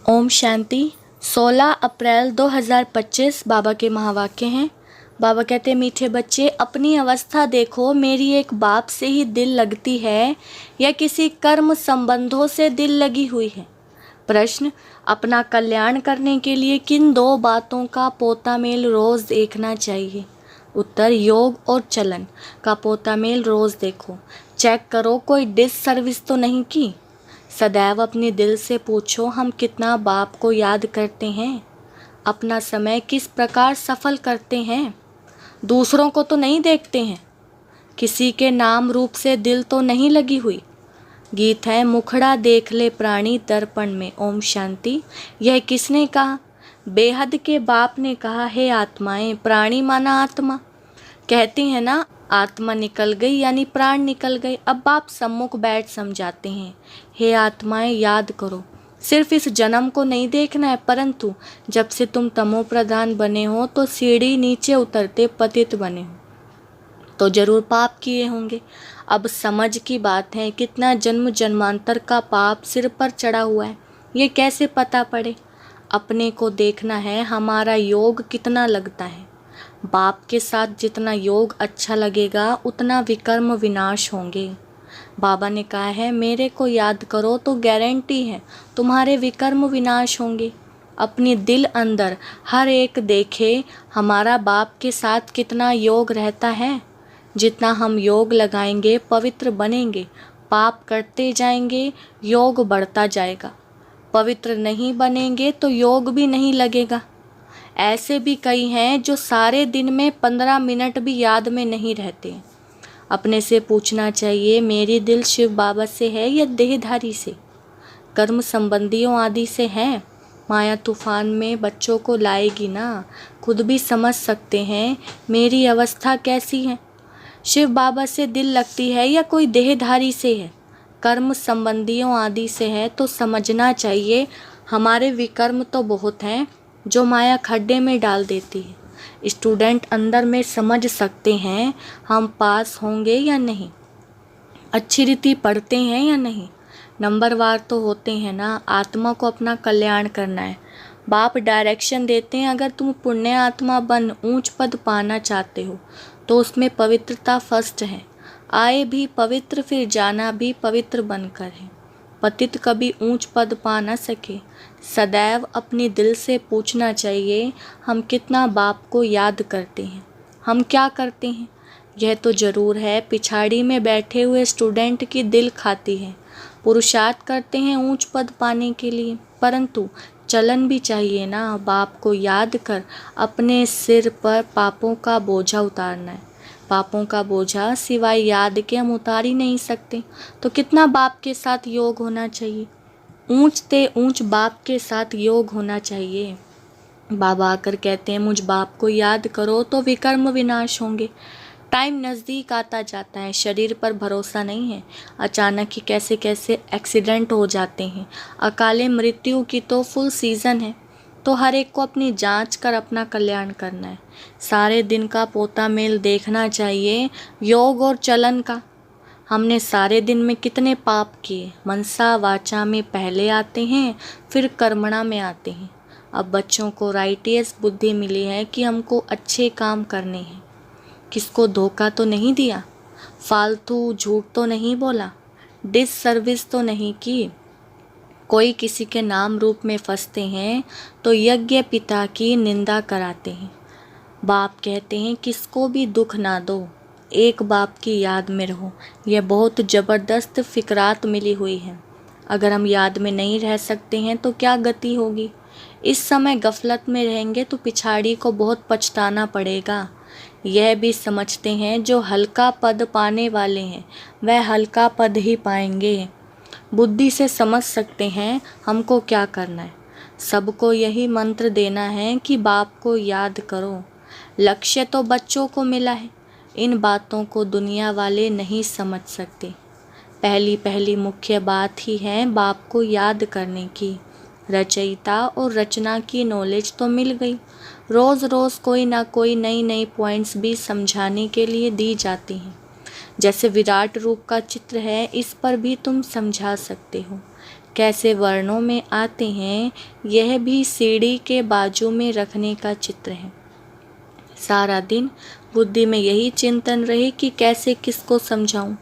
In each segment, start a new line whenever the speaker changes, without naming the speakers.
ओम शांति। 16 अप्रैल 2025 बाबा के महावाक्य हैं। बाबा कहते हैं, मीठे बच्चे, अपनी अवस्था देखो, मेरी एक बाप से ही दिल लगती है या किसी कर्म संबंधों से दिल लगी हुई है। प्रश्न, अपना कल्याण करने के लिए किन दो बातों का पोता मेल रोज देखना चाहिए? उत्तर, योग और चलन का पोता मेल रोज देखो। चेक करो कोई डिस सर्विस तो नहीं की। सदैव अपने दिल से पूछो, हम कितना बाप को याद करते हैं, अपना समय किस प्रकार सफल करते हैं, दूसरों को तो नहीं देखते हैं, किसी के नाम रूप से दिल तो नहीं लगी हुई। गीत है, मुखड़ा देख ले प्राणी दर्पण में। ओम शांति। यह किसने कहा? बेहद के बाप ने कहा, हे आत्माएं, प्राणी माना आत्मा। कहती है ना, आत्मा निकल गई यानी प्राण निकल गए। अब बाप सम्मुख बैठ समझाते हैं, हे आत्माएं, याद करो, सिर्फ इस जन्म को नहीं देखना है, परंतु जब से तुम तमो प्रधान बने हो तो सीढ़ी नीचे उतरते पतित बने हो तो जरूर पाप किए होंगे। अब समझ की बात है, कितना जन्म जन्मांतर का पाप सिर पर चढ़ा हुआ है, ये कैसे पता पड़े? अपने को देखना है, हमारा योग कितना लगता है। बाप के साथ जितना योग अच्छा लगेगा उतना विकर्म विनाश होंगे। बाबा ने कहा है, मेरे को याद करो तो गारंटी है तुम्हारे विकर्म विनाश होंगे। अपनी दिल अंदर हर एक देखे हमारा बाप के साथ कितना योग रहता है। जितना हम योग लगाएंगे पवित्र बनेंगे, पाप करते जाएंगे, योग बढ़ता जाएगा। पवित्र नहीं बनेंगे तो योग भी नहीं लगेगा। ऐसे भी कई हैं जो सारे दिन में 15 मिनट भी याद में नहीं रहते। अपने से पूछना चाहिए, मेरी दिल शिव बाबा से है या देहधारी से, कर्म संबंधियों आदि से है? माया तूफान में बच्चों को लाएगी ना, खुद भी समझ सकते हैं मेरी अवस्था कैसी है। शिव बाबा से दिल लगती है या कोई देहधारी से है, कर्म संबंधियों आदि से है, तो समझना चाहिए हमारे विकर्म तो बहुत हैं जो माया खड्डे में डाल देती है। स्टूडेंट अंदर में समझ सकते हैं हम पास होंगे या नहीं, अच्छी रीति पढ़ते हैं या नहीं, नंबरवार तो होते हैं ना। आत्मा को अपना कल्याण करना है, बाप डायरेक्शन देते हैं। अगर तुम पुण्य आत्मा बन ऊंच पद पाना चाहते हो तो उसमें पवित्रता फर्स्ट है। आए भी पवित्र, फिर जाना भी पवित्र बनकर है। पतित कभी ऊंच पद पा न सके। सदैव अपने दिल से पूछना चाहिए, हम कितना बाप को याद करते हैं, हम क्या करते हैं। यह तो जरूर है, पिछाड़ी में बैठे हुए स्टूडेंट की दिल खाती है। पुरुषार्थ करते हैं ऊंच पद पाने के लिए, परंतु चलन भी चाहिए ना। बाप को याद कर अपने सिर पर पापों का बोझा उतारना है। पापों का बोझा सिवाय याद के हम उतार ही नहीं सकते। तो कितना बाप के साथ योग होना चाहिए, ऊंच ते ऊंच बाप के साथ योग होना चाहिए। बाबा आकर कहते हैं, मुझ बाप को याद करो तो विकर्म विनाश होंगे। टाइम नज़दीक आता जाता है, शरीर पर भरोसा नहीं है। अचानक ही कैसे कैसे एक्सीडेंट हो जाते हैं। अकाले मृत्यु की तो फुल सीज़न है, तो हर एक को अपनी जांच कर अपना कल्याण करना है। सारे दिन का पोता मेल देखना चाहिए, योग और चलन का। हमने सारे दिन में कितने पाप किए, मनसा वाचा में पहले आते हैं, फिर कर्मणा में आते हैं। अब बच्चों को राइटियस बुद्धि मिली है कि हमको अच्छे काम करने हैं। किसको धोखा तो नहीं दिया, फालतू झूठ तो नहीं बोला, डिस सर्विस तो नहीं की। कोई किसी के नाम रूप में फंसते हैं तो यज्ञ पिता की निंदा कराते हैं। बाप कहते हैं, किसको भी दुख ना दो, एक बाप की याद में रहो। यह बहुत ज़बरदस्त फिक्रात मिली हुई है। अगर हम याद में नहीं रह सकते हैं तो क्या गति होगी। इस समय गफलत में रहेंगे तो पिछाड़ी को बहुत पछताना पड़ेगा। यह भी समझते हैं जो हल्का पद पाने वाले हैं वह हल्का पद ही पाएंगे। बुद्धि से समझ सकते हैं हमको क्या करना है। सबको यही मंत्र देना है कि बाप को याद करो। लक्ष्य तो बच्चों को मिला है, इन बातों को दुनिया वाले नहीं समझ सकते। पहली मुख्य बात ही है बाप को याद करने की। रचयिता और रचना की नॉलेज तो मिल गई, रोज़ रोज़ कोई ना कोई नई नई पॉइंट्स भी समझाने के लिए दी जाती हैं। जैसे विराट रूप का चित्र है, इस पर भी तुम समझा सकते हो। कैसे वर्णों में आते हैं, यह भी सीढ़ी के बाजू में रखने का चित्र है। सारा दिन बुद्धि में यही चिंतन रहे कि कैसे किसको समझाऊं।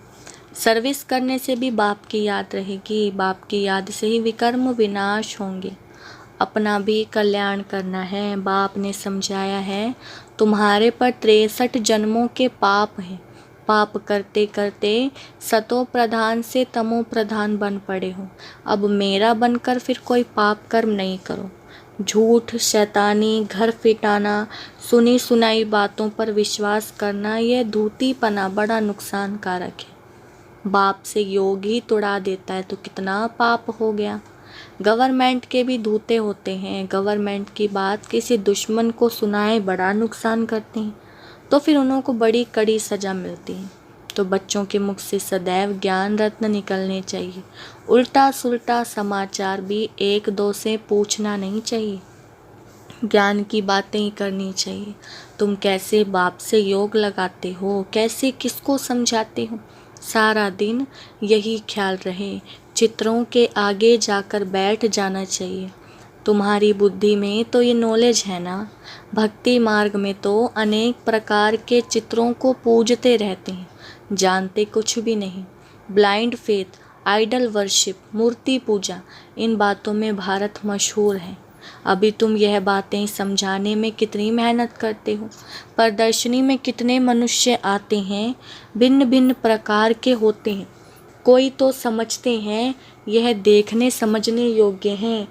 सर्विस करने से भी बाप की याद रहेगी, बाप की याद से ही विकर्म विनाश होंगे। अपना भी कल्याण करना है। बाप ने समझाया है, तुम्हारे पर 63 जन्मों के पाप हैं। पाप करते करते सतो प्रधान से तमो प्रधान बन पड़े हो। अब मेरा बनकर फिर कोई पाप कर्म नहीं करो। झूठ, शैतानी, घर फिटाना, सुनी सुनाई बातों पर विश्वास करना, यह धूतीपना बड़ा नुकसानकारक है। बाप से योग ही तुड़ा देता है तो कितना पाप हो गया। गवर्नमेंट के भी धूते होते हैं। गवर्नमेंट की बात किसी दुश्मन को सुनाए बड़ा नुकसान करते हैं, तो फिर उनको बड़ी कड़ी सज़ा मिलती है। तो बच्चों के मुख से सदैव ज्ञान रत्न निकलने चाहिए। उल्टा सुल्टा समाचार भी एक दो से पूछना नहीं चाहिए, ज्ञान की बातें ही करनी चाहिए। तुम कैसे बाप से योग लगाते हो, कैसे किसको समझाते हो, सारा दिन यही ख्याल रहे। चित्रों के आगे जाकर बैठ जाना चाहिए। तुम्हारी बुद्धि में तो ये नॉलेज है ना। भक्ति मार्ग में तो अनेक प्रकार के चित्रों को पूजते रहते हैं, जानते कुछ भी नहीं। ब्लाइंड फेथ, आइडल वर्शिप, मूर्ति पूजा, इन बातों में भारत मशहूर है। अभी तुम यह बातें समझाने में कितनी मेहनत करते हो। प्रदर्शनी में कितने मनुष्य आते हैं, भिन्न भिन्न प्रकार के होते हैं। कोई तो समझते हैं यह देखने समझने योग्य हैं,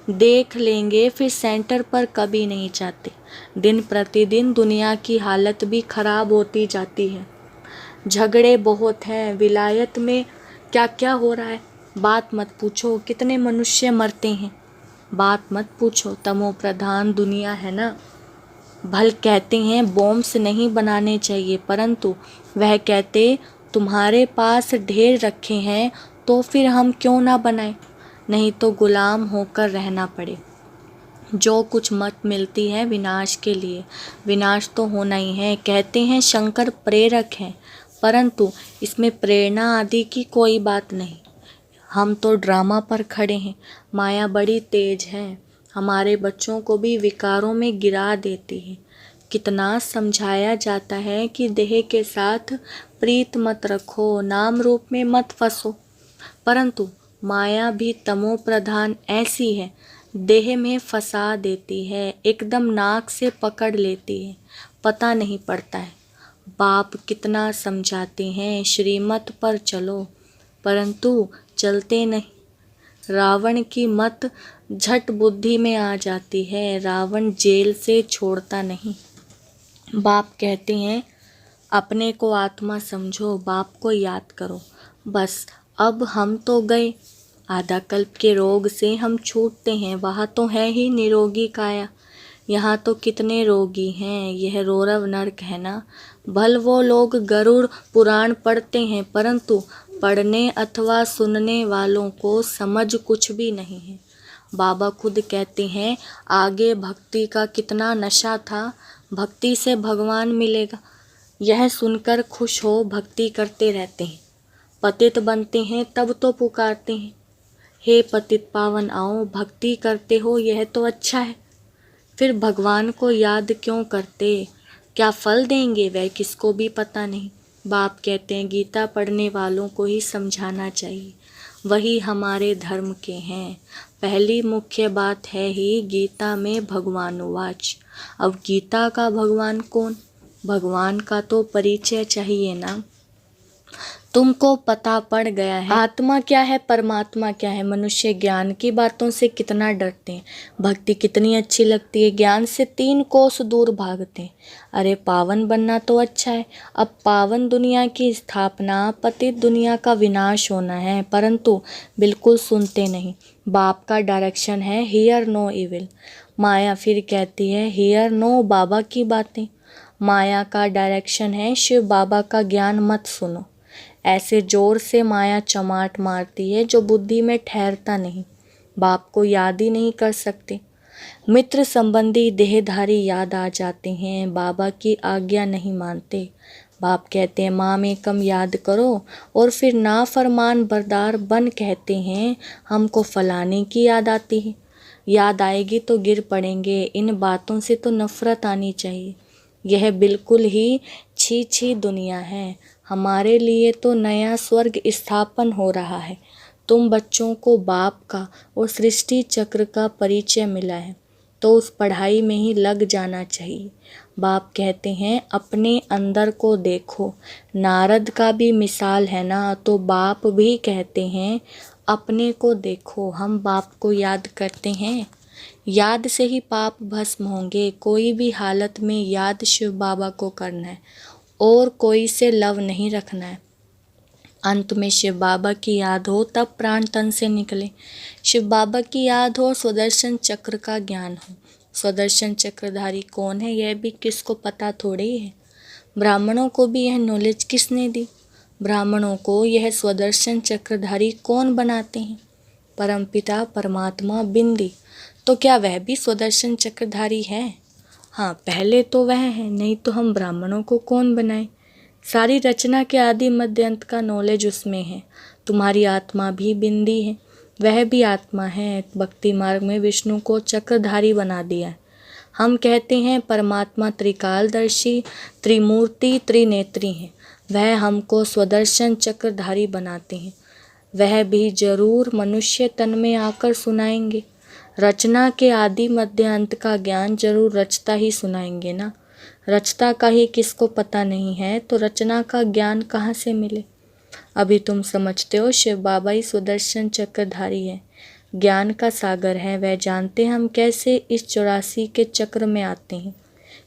देख लेंगे फिर सेंटर पर कभी नहीं जाते। दिन प्रतिदिन दुनिया की हालत भी खराब होती जाती है। झगड़े बहुत हैं। विलायत में क्या क्या हो रहा है बात मत पूछो। कितने मनुष्य मरते हैं बात मत पूछो। तमो प्रधान दुनिया है ना। भल कहते हैं बॉम्ब्स नहीं बनाने चाहिए, परंतु वह कहते तुम्हारे पास ढेर रखे हैं तो फिर हम क्यों ना बनाएं, नहीं तो गुलाम होकर रहना पड़े। जो कुछ मत मिलती है विनाश के लिए, विनाश तो होना ही है। कहते हैं शंकर प्रेरक हैं, परंतु इसमें प्रेरणा आदि की कोई बात नहीं। हम तो ड्रामा पर खड़े हैं। माया बड़ी तेज है, हमारे बच्चों को भी विकारों में गिरा देती है। कितना समझाया जाता है कि देह के साथ प्रीत मत रखो, नाम रूप में मत फंसो, परंतु माया भी तमो प्रधान ऐसी है, देह में फंसा देती है, एकदम नाक से पकड़ लेती है, पता नहीं पड़ता है। बाप कितना समझाते हैं श्रीमत पर चलो, परंतु चलते नहीं। रावण की मत झट बुद्धि में आ जाती है, रावण जेल से छोड़ता नहीं। बाप कहते हैं अपने को आत्मा समझो, बाप को याद करो। बस अब हम तो गए, आधा कल्प के रोग से हम छूटते हैं। वहाँ तो है ही निरोगी काया, यहाँ तो कितने रोगी हैं। यह रौरव नरक है ना। भल वो लोग गरुड़ पुराण पढ़ते हैं, परंतु पढ़ने अथवा सुनने वालों को समझ कुछ भी नहीं है। बाबा खुद कहते हैं आगे भक्ति का कितना नशा था, भक्ति से भगवान मिलेगा, यह सुनकर खुश हो भक्ति करते रहते हैं। पतित बनते हैं तब तो पुकारते हैं, हे पतित पावन आओ। भक्ति करते हो यह तो अच्छा है, फिर भगवान को याद क्यों करते, क्या फल देंगे वह किसको भी पता नहीं। बाप कहते हैं गीता पढ़ने वालों को ही समझाना चाहिए, वही हमारे धर्म के हैं। पहली मुख्य बात है ही गीता में भगवानुवाच। अब गीता का भगवान कौन, भगवान का तो परिचय चाहिए ना। तुमको पता पड़ गया है आत्मा क्या है, परमात्मा क्या है। मनुष्य ज्ञान की बातों से कितना डरते हैं, भक्ति कितनी अच्छी लगती है, ज्ञान से 3 कोस दूर भागते हैं। अरे पावन बनना तो अच्छा है, अब पावन दुनिया की स्थापना, पतित दुनिया का विनाश होना है, परंतु बिल्कुल सुनते नहीं। बाप का डायरेक्शन है हियर नो इविल। माया फिर कहती है हियर नो बाबा की बातें। माया का डायरेक्शन है शिव बाबा का ज्ञान मत सुनो। ऐसे जोर से माया चमाट मारती है जो बुद्धि में ठहरता नहीं, बाप को याद ही नहीं कर सकते। मित्र संबंधी देहधारी याद आ जाते हैं, बाबा की आज्ञा नहीं मानते। बाप कहते हैं माँ में कम याद करो और फिर नाफरमान बरदार बन कहते हैं हमको फलाने की याद आती है। याद आएगी तो गिर पड़ेंगे, इन बातों से तो नफ़रत आनी चाहिए। यह बिल्कुल ही छी छी दुनिया है। हमारे लिए तो नया स्वर्ग स्थापन हो रहा है। तुम बच्चों को बाप का और सृष्टि चक्र का परिचय मिला है तो उस पढ़ाई में ही लग जाना चाहिए। बाप कहते हैं अपने अंदर को देखो। नारद का भी मिसाल है ना, तो बाप भी कहते हैं अपने को देखो। हम बाप को याद करते हैं, याद से ही पाप भस्म होंगे। कोई भी हालत में याद शिव बाबा को करना है और कोई से लव नहीं रखना है। अंत में शिव बाबा की याद हो तब प्राण तन से निकले। शिव बाबा की याद हो, स्वदर्शन चक्र का ज्ञान हो। स्वदर्शन चक्रधारी कौन है यह भी किसको पता थोड़ी है। ब्राह्मणों को भी यह नॉलेज किसने दी। ब्राह्मणों को यह स्वदर्शन चक्रधारी कौन बनाते हैं? परमपिता परमात्मा बिंदी। तो क्या वह भी स्वदर्शन चक्रधारी है? हाँ, पहले तो वह है, नहीं तो हम ब्राह्मणों को कौन बनाए। सारी रचना के आदि मध्य अंत का नॉलेज उसमें है। तुम्हारी आत्मा भी बिंदी है, वह भी आत्मा है। भक्ति मार्ग में विष्णु को चक्रधारी बना दिया है। हम कहते हैं परमात्मा त्रिकालदर्शी, त्रिमूर्ति, त्रिनेत्री हैं। वह हमको स्वदर्शन चक्रधारी बनाते हैं। वह भी जरूर मनुष्य तन में आकर सुनाएंगे। रचना के आदि मध्य अंत का ज्ञान जरूर रचता ही सुनाएंगे ना। रचता का ही किसको पता नहीं है तो रचना का ज्ञान कहाँ से मिले। अभी तुम समझते हो शिव बाबा ही सुदर्शन चक्रधारी है, ज्ञान का सागर है। वह जानते हम कैसे इस 84 के चक्र में आते हैं।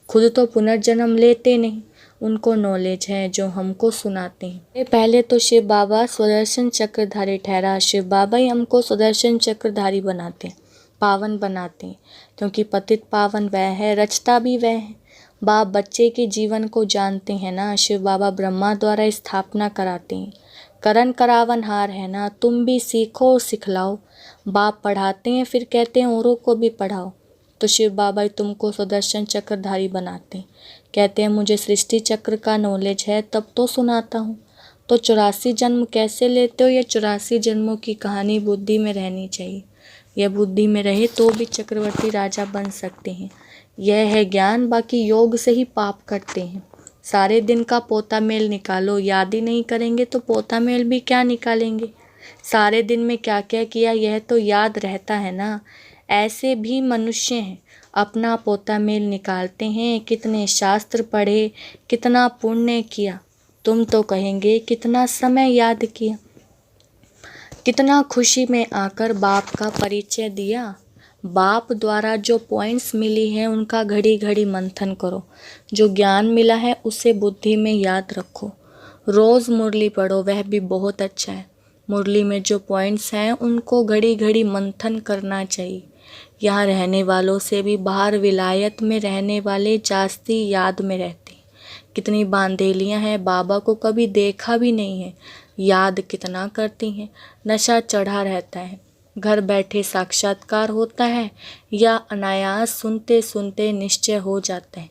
खुद तो पुनर्जन्म लेते नहीं, उनको नॉलेज है जो हमको सुनाते हैं। पहले तो शिव बाबा सुदर्शन चक्रधारी ठहरा। शिव बाबा ही हमको सुदर्शन चक्रधारी बनाते हैं, पावन बनाते हैं, क्योंकि पतित पावन वह है, रचता भी वह है। बाप बच्चे के जीवन को जानते हैं ना। शिव बाबा ब्रह्मा द्वारा स्थापना कराते हैं, करण करावनहार है ना। तुम भी सीखो और सिखलाओ। बाप पढ़ाते हैं फिर कहते हैं औरों को भी पढ़ाओ। तो शिव बाबा ही तुमको सुदर्शन चक्रधारी बनाते हैं। कहते हैं मुझे सृष्टि चक्र का नॉलेज है तब तो सुनाता हूँ। तो 84 जन्म कैसे लेते हो? ये 84 जन्मों की कहानी बुद्धि में रहनी चाहिए। यह बुद्धि में रहे तो भी चक्रवर्ती राजा बन सकते हैं। यह है ज्ञान। बाकी योग से ही पाप करते हैं। सारे दिन का पोता मेल निकालो, याद ही नहीं करेंगे तो पोता मेल भी क्या निकालेंगे। सारे दिन में क्या क्या किया यह तो याद रहता है ना। ऐसे भी मनुष्य हैं, अपना पोता मेल निकालते हैं। कितने शास्त्र पढ़े, कितना पुण्य किया। तुम तो कहेंगे कितना समय याद किया, कितना खुशी में आकर बाप का परिचय दिया। बाप द्वारा जो पॉइंट्स मिली हैं उनका घड़ी घड़ी मंथन करो। जो ज्ञान मिला है उसे बुद्धि में याद रखो। रोज़ मुरली पढ़ो, वह भी बहुत अच्छा है। मुरली में जो पॉइंट्स हैं उनको घड़ी घड़ी मंथन करना चाहिए। यहाँ रहने वालों से भी बाहर विलायत में रहने वाले जास्ती याद में रहते हैं। कितनी बांधेलियाँ हैं, बाबा को कभी देखा भी नहीं है, याद कितना करती हैं। नशा चढ़ा रहता है, घर बैठे साक्षात्कार होता है या अनायास सुनते सुनते निश्चय हो जाता है।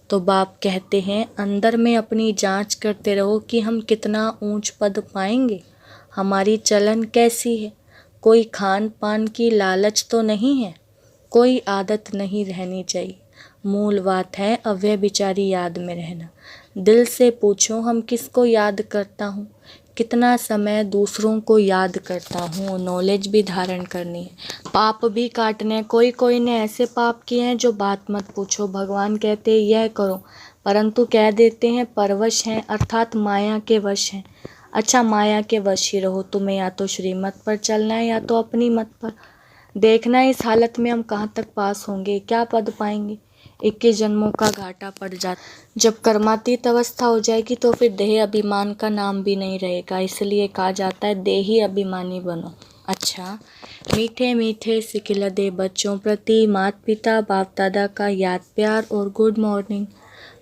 तो बाप कहते हैं अंदर में अपनी जांच करते रहो कि हम कितना ऊंच पद पाएंगे, हमारी चलन कैसी है। कोई खान पान की लालच तो नहीं है, कोई आदत नहीं रहनी चाहिए। मूल बात है अव्यभिचारी याद में रहना। दिल से पूछो हम किसको याद करता हूँ, कितना समय दूसरों को याद करता हूँ। नॉलेज भी धारण करनी है, पाप भी काटने। कोई कोई ने ऐसे पाप किए हैं जो बात मत पूछो। भगवान कहते हैं यह करो, परंतु कह देते हैं परवश हैं, अर्थात माया के वश हैं। अच्छा, माया के वश ही रहो। तुम्हें या तो श्रीमत पर चलना है या तो अपनी मत पर। देखना इस हालत में हम कहाँ तक पास होंगे, क्या पद पाएंगे। 21 जन्मों का घाटा पड़ जाता। जब कर्मातीत अवस्था हो जाएगी तो फिर देह अभिमान का नाम भी नहीं रहेगा। इसलिए कहा जाता है देही अभिमानी बनो। अच्छा, मीठे मीठे सिखिलदे बच्चों प्रति माता पिता बाप दादा का याद प्यार और गुड मॉर्निंग।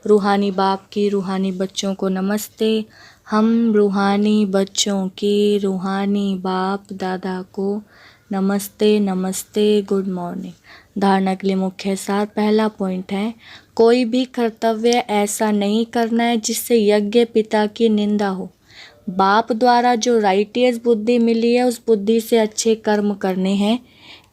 रूहानी बाप की रूहानी बच्चों को नमस्ते। हम रूहानी बच्चों की रूहानी बाप दादा को नमस्ते नमस्ते, गुड मॉर्निंग। धारणा के लिए मुख्य सार। पहला पॉइंट है, कोई भी कर्तव्य ऐसा नहीं करना है जिससे यज्ञ पिता की निंदा हो। बाप द्वारा जो राइटियस बुद्धि मिली है उस बुद्धि से अच्छे कर्म करने हैं,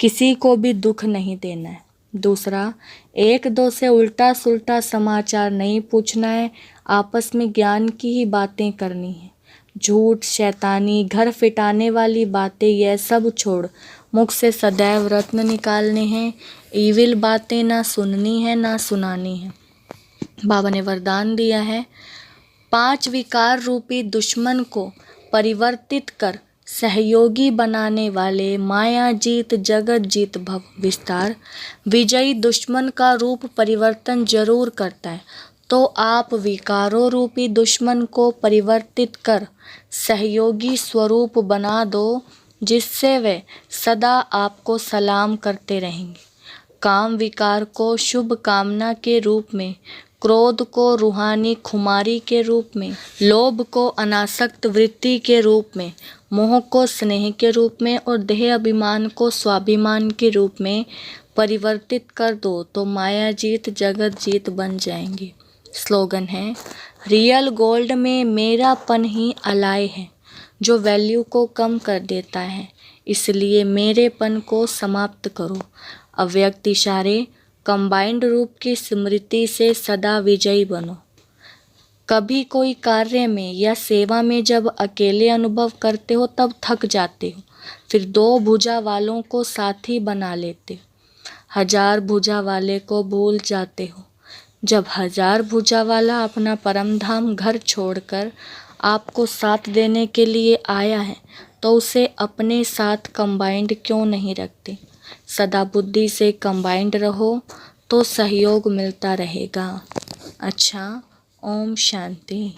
किसी को भी दुख नहीं देना है। दूसरा, एक दो से उल्टा सुल्टा समाचार नहीं पूछना है, आपस में ज्ञान की ही बातें करनी है। झूठ, शैतानी, घर फिटाने वाली बातें यह सब छोड़ मुख से सदैव रत्न निकालने हैं। ईविल बातें ना सुननी है ना सुनानी है। बाबा ने वरदान दिया है, 5 विकार रूपी दुश्मन को परिवर्तित कर सहयोगी बनाने वाले माया जीत जगत जीत भव विस्तार। विजयी दुश्मन का रूप परिवर्तन जरूर करता है, तो आप विकारों रूपी दुश्मन को परिवर्तित कर सहयोगी स्वरूप बना दो, जिससे वे सदा आपको सलाम करते रहेंगे। काम विकार को शुभ कामना के रूप में, क्रोध को रूहानी खुमारी के रूप में, लोभ को अनासक्त वृत्ति के रूप में, मोह को स्नेह के रूप में और देह अभिमान को स्वाभिमान के रूप में परिवर्तित कर दो, तो माया जीत जगत जीत बन जाएंगे। स्लोगन है, रियल गोल्ड में मेरापन ही अलाय है, जो वैल्यू को कम कर देता है, इसलिए मेरेपन को समाप्त करो। अव्यक्त इशारे, कंबाइंड रूप की स्मृति से सदा विजयी बनो। कभी कोई कार्य में या सेवा में जब अकेले अनुभव करते हो तब थक जाते हो, फिर 2 भुजा वालों को साथी बना लेते हो। 1000 भुजा वाले को भूल जाते हो। जब 1000 भुजा वाला अपना परम धाम घर छोड़कर आपको साथ देने के लिए आया है, तो उसे अपने साथ कंबाइंड क्यों नहीं रखते। सदा बुद्धि से कंबाइंड रहो तो सहयोग मिलता रहेगा। अच्छा, ओम शांति।